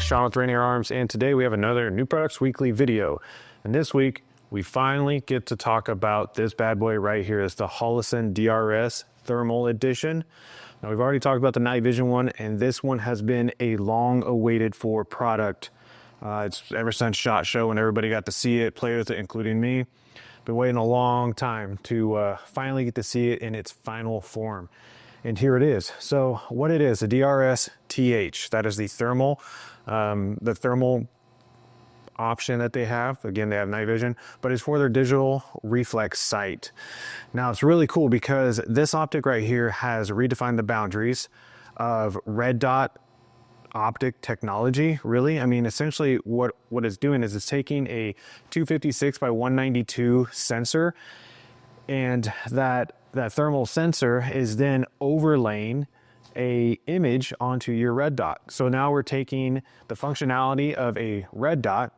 Sean with Rainier Arms, and today we have another New Products Weekly video. And this week, we finally get to talk about this bad boy right here. It's the Holosun DRS Thermal Edition. Now, we've already talked about the night vision one, and this one has been a long awaited for product. It's ever since SHOT Show when everybody got to see it, play with it, including me. Been waiting a long time to finally get to see it in its final form. And here it is. So what it is, the DRS-TH, that is the thermal option that they have. Again, they have night vision, but it's for their digital reflex sight. Now it's really cool because this optic right here has redefined the boundaries of red dot optic technology, really. I mean, essentially what it's doing is it's taking a 256 by 192 sensor, and that thermal sensor is then overlaying a image onto your red dot. So now we're taking the functionality of a red dot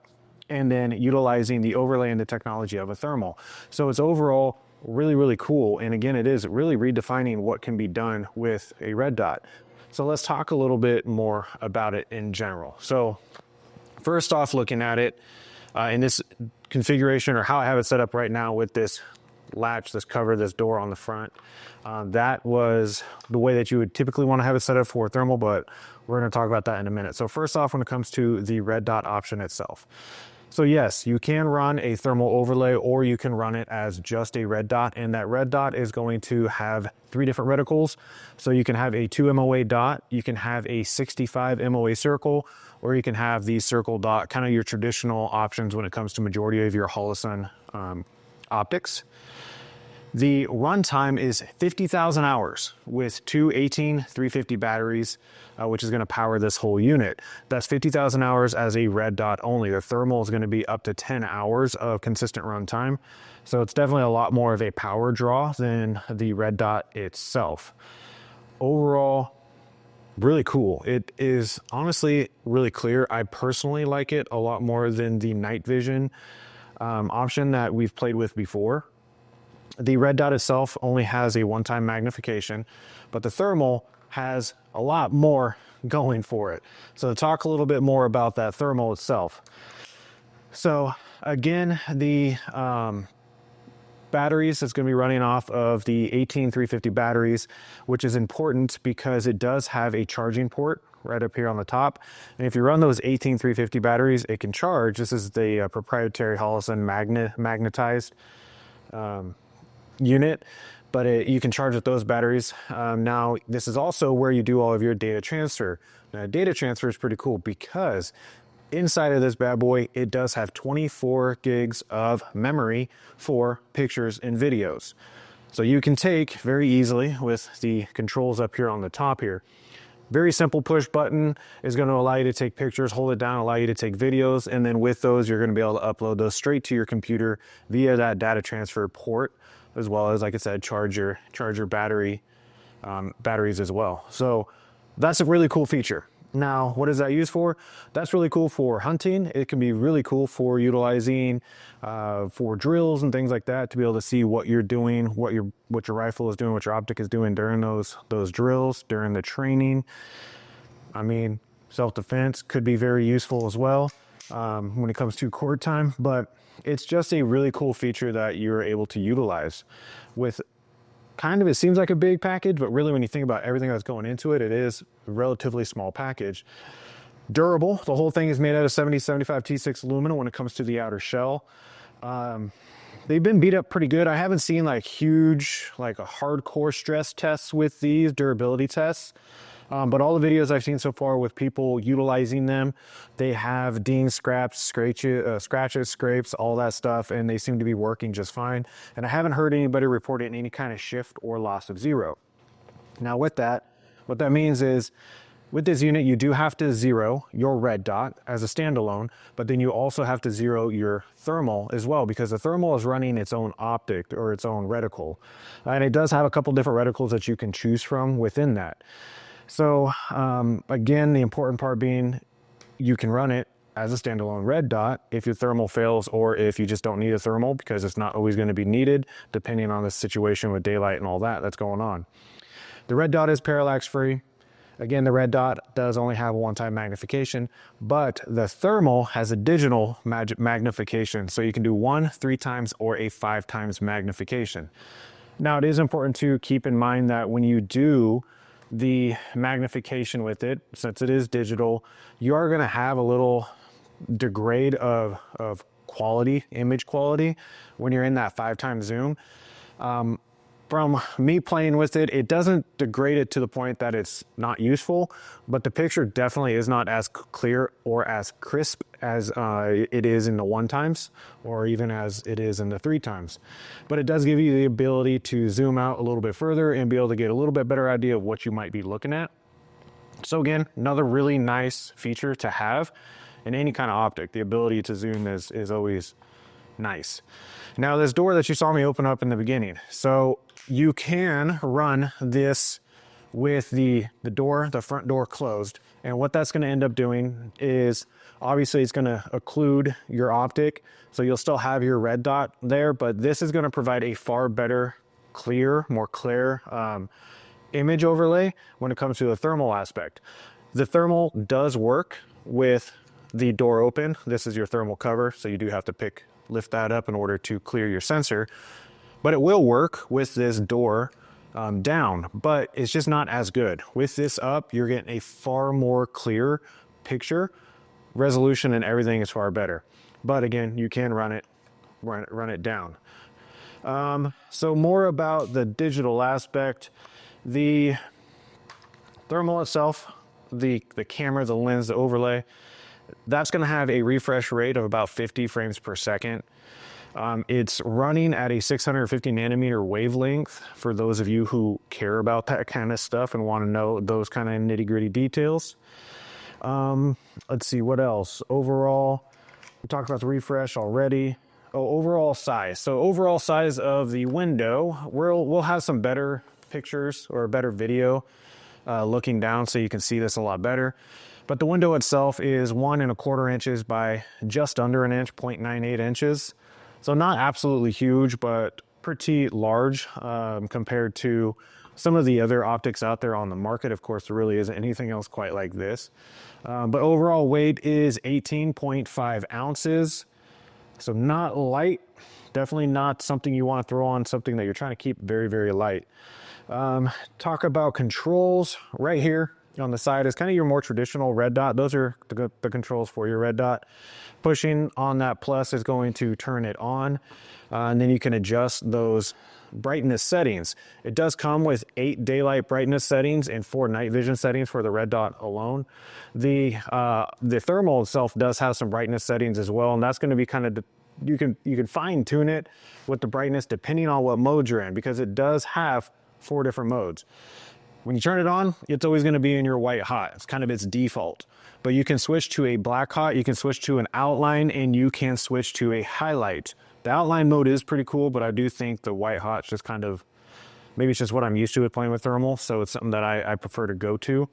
and then utilizing the overlay and the technology of a thermal. So it's overall really, really cool. And again, it is really redefining what can be done with a red dot. So let's talk a little bit more about it in general. So first off, looking at it in this configuration, or how I have it set up right now with this latch, this cover, this door on the front, that was the way that you would typically want to have it set up for thermal, but we're going to talk about that in a minute. So first off, when it comes to the red dot option itself, so yes, you can run a thermal overlay, or you can run it as just a red dot, and that red dot is going to have 3 different reticles. So you can have a 2 MOA dot, you can have a 65 MOA circle, or you can have the circle dot, kind of your traditional options when it comes to majority of your Holosun optics. The runtime is 50,000 hours with 2 18-350 batteries, which is going to power this whole unit. That's 50,000 hours as a red dot only. The thermal is going to be up to 10 hours of consistent runtime. So it's definitely a lot more of a power draw than the red dot itself. Overall, really cool. It is honestly really clear. I personally like it a lot more than the night vision option that we've played with before. The red dot itself only has a one-time magnification, but the thermal has a lot more going for it. So to talk a little bit more about that thermal itself. So again, the batteries is going to be running off of the 18350 batteries, which is important because it does have a charging port right up here on the top. And if you run those 18350 batteries, it can charge. This is the proprietary Holosun magnetized unit, but you can charge with those batteries. Now, this is also where you do all of your data transfer. Now, data transfer is pretty cool because inside of this bad boy, it does have 24 gigs of memory for pictures and videos. So you can take very easily with the controls up here on the top here. Very simple push button is going to allow you to take pictures, hold it down, allow you to take videos, and then with those, you're going to be able to upload those straight to your computer via that data transfer port, as well as, like I said, charge your batteries as well. So that's a really cool feature. Now, what is that used for? That's really cool for hunting. It can be really cool for utilizing for drills and things like that, to be able to see what you're doing, what your rifle is doing, what your optic is doing during those drills, during the training. I mean, self-defense could be very useful as well when it comes to cord time, but it's just a really cool feature that you're able to utilize with kind of, it seems like a big package, but really when you think about everything that's going into it, it is a relatively small package. Durable. The whole thing is made out of 7075 T6 aluminum when it comes to the outer shell. They've been beat up pretty good. I haven't seen like huge, like a hardcore stress tests with these durability tests. But all the videos I've seen so far with people utilizing them, they have dings, scraps, scratches, scrapes, all that stuff, and they seem to be working just fine. And I haven't heard anybody report it in any kind of shift or loss of zero. Now with that, what that means is with this unit, you do have to zero your red dot as a standalone, but then you also have to zero your thermal as well, because the thermal is running its own optic or its own reticle. And it does have a couple different reticles that you can choose from within that. So again, the important part being you can run it as a standalone red dot if your thermal fails, or if you just don't need a thermal because it's not always going to be needed depending on the situation with daylight and all that that's going on. The red dot is parallax free. Again, the red dot does only have a one-time magnification, but the thermal has a digital magnification. So you can do 1, 3 times, or a 5 times magnification. Now, it is important to keep in mind that when you do the magnification with it, since it is digital, you are going to have a little degrade of quality, image quality, when you're in that 5 times zoom. From me playing with it, it doesn't degrade it to the point that it's not useful, but the picture definitely is not as clear or as crisp as it is in the 1 times, or even as it is in the 3 times. But it does give you the ability to zoom out a little bit further and be able to get a little bit better idea of what you might be looking at. So again, another really nice feature to have in any kind of optic. The ability to zoom is always nice. Now, this door that you saw me open up in the beginning, so you can run this with the front door closed, and what that's going to end up doing is obviously it's going to occlude your optic, so you'll still have your red dot there, but this is going to provide a far better, more clear image overlay when it comes to the thermal aspect. The thermal does work with the door open. This is your thermal cover, so you do have to lift that up in order to clear your sensor, but it will work with this door down, but it's just not as good. With this up, you're getting a far more clear picture. Resolution and everything is far better, but again, you can run it down. So more about the digital aspect. The thermal itself, the camera, the lens, the overlay, that's going to have a refresh rate of about 50 frames per second. It's running at a 650 nanometer wavelength for those of you who care about that kind of stuff and want to know those kind of nitty-gritty details. Let's see, what else? Overall, we talked about the refresh already. Oh, overall size. So overall size of the window, we'll have some better pictures or a better video looking down so you can see this a lot better. But the window itself is 1 1/4 inches by just under an inch, 0.98 inches. So not absolutely huge, but pretty large compared to some of the other optics out there on the market. Of course, there really isn't anything else quite like this. But overall weight is 18.5 ounces. So not light, definitely not something you want to throw on something that you're trying to keep very, very light. Talk about controls. Right here on the side is kind of your more traditional red dot. Those are the controls for your red dot. Pushing on that plus is going to turn it on, and then you can adjust those brightness settings. It does come with 8 daylight brightness settings and 4 night vision settings for the red dot alone. The thermal itself does have some brightness settings as well, and that's going to be kind of, you can fine tune it with the brightness depending on what mode you're in, because it does have 4 different modes. When you turn it on, it's always going to be in your white hot. It's kind of its default. But you can switch to a black hot, you can switch to an outline, and you can switch to a highlight. The outline mode is pretty cool, but I do think the white hot's just kind of, maybe it's just what I'm used to with playing with thermal, so it's something that I prefer to go to.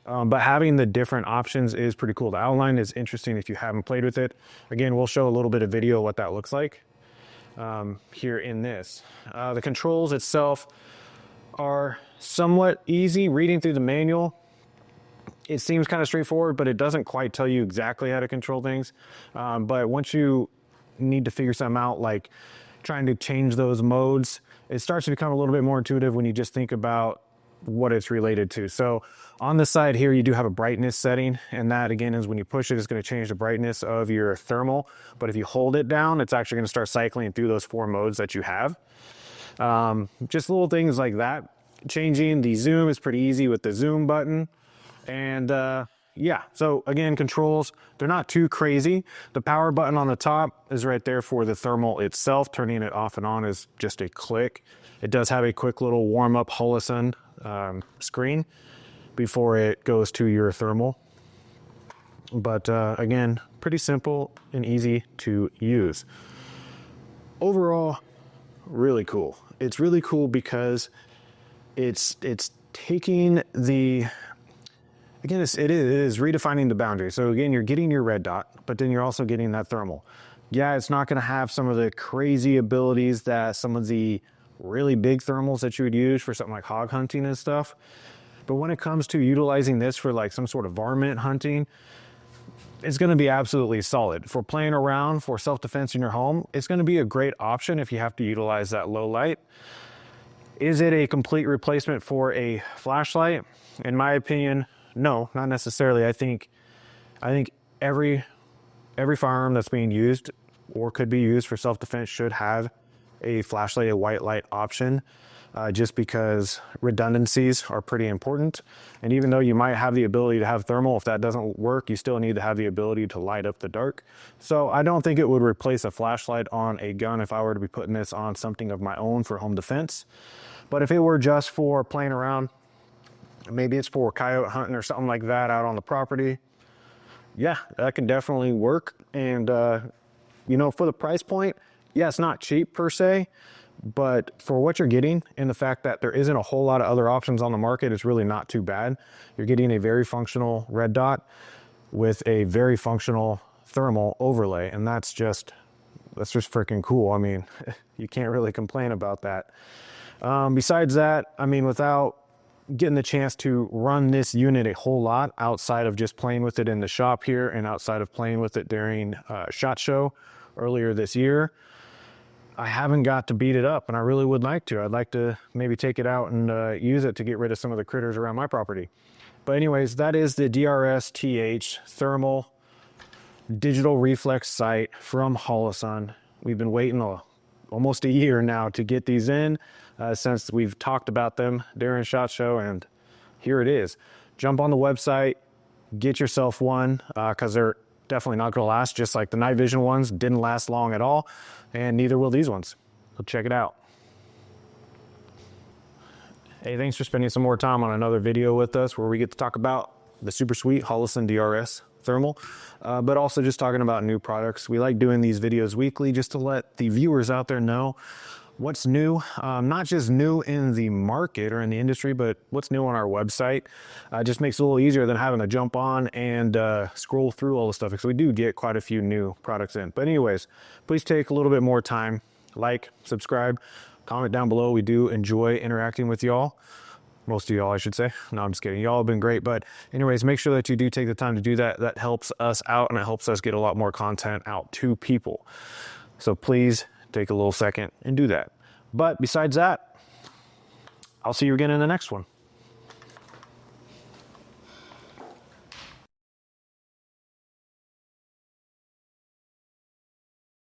But having the different options is pretty cool. The outline is interesting if you haven't played with it. Again, we'll show a little bit of video of what that looks like here in this. The controls itself are somewhat easy. Reading through the manual, it seems kind of straightforward, but it doesn't quite tell you exactly how to control things. But once you need to figure something out, like trying to change those modes, it starts to become a little bit more intuitive when you just think about what it's related to. So on the side here, you do have a brightness setting, and that again is when you push it, it's going to change the brightness of your thermal. But if you hold it down, it's actually going to start cycling through those 4 modes that you have. Just little things like that. Changing the zoom is pretty easy with the zoom button. And yeah, so again, controls, they're not too crazy. The power button on the top is right there for the thermal itself. Turning it off and on is just a click. It does have a quick little warm-up Holosun screen before it goes to your thermal. But again, pretty simple and easy to use. Overall, really cool. It's really cool because it's taking the, again, it is redefining the boundary. So again, you're getting your red dot, but then you're also getting that thermal. Yeah, it's not going to have some of the crazy abilities that some of the really big thermals that you would use for something like hog hunting and stuff, But when it comes to utilizing this for like some sort of varmint hunting, it's going to be absolutely solid. For playing around, for self-defense in your home, it's going to be a great option if you have to utilize that low light. Is it a complete replacement for a flashlight? In my opinion, no, not necessarily. I think every firearm that's being used or could be used for self-defense should have a flashlight, a white light option, just because redundancies are pretty important. And even though you might have the ability to have thermal, if that doesn't work, you still need to have the ability to light up the dark. So I don't think it would replace a flashlight on a gun if I were to be putting this on something of my own for home defense. But if it were just for playing around, maybe it's for coyote hunting or something like that out on the property, yeah, that can definitely work. And, you know, for the price point, yeah, it's not cheap per se, but for what you're getting and the fact that there isn't a whole lot of other options on the market, it's really not too bad. You're getting a very functional red dot with a very functional thermal overlay, and that's just freaking cool. I mean, you can't really complain about that. Besides that, I mean, without getting the chance to run this unit a whole lot outside of just playing with it in the shop here and outside of playing with it during SHOT Show earlier this year, I haven't got to beat it up, and I really would like to. I'd like to maybe take it out and use it to get rid of some of the critters around my property. But anyways, that is the DRS-TH thermal digital reflex sight from Holosun. We've been waiting almost a year now to get these in, since we've talked about them during SHOT Show, and here it is. Jump on the website, get yourself one, because they're definitely not going to last, just like the night vision ones didn't last long at all, and neither will these ones. So check it out. Hey, thanks for spending some more time on another video with us where we get to talk about the super sweet Holosun DRS thermal, but also just talking about new products. We like doing these videos weekly just to let the viewers out there know what's new, not just new in the market or in the industry, but what's new on our website. Just makes it a little easier than having to jump on and scroll through all the stuff, because we do get quite a few new products in. But anyways, please take a little bit more time, like, subscribe, comment down below. We do enjoy interacting with y'all. Most of y'all, I should say. No, I'm just kidding. Y'all have been great. But anyways, make sure that you do take the time to do that. That helps us out, and it helps us get a lot more content out to people. So please take a little second and do that. But besides that, I'll see you again in the next one.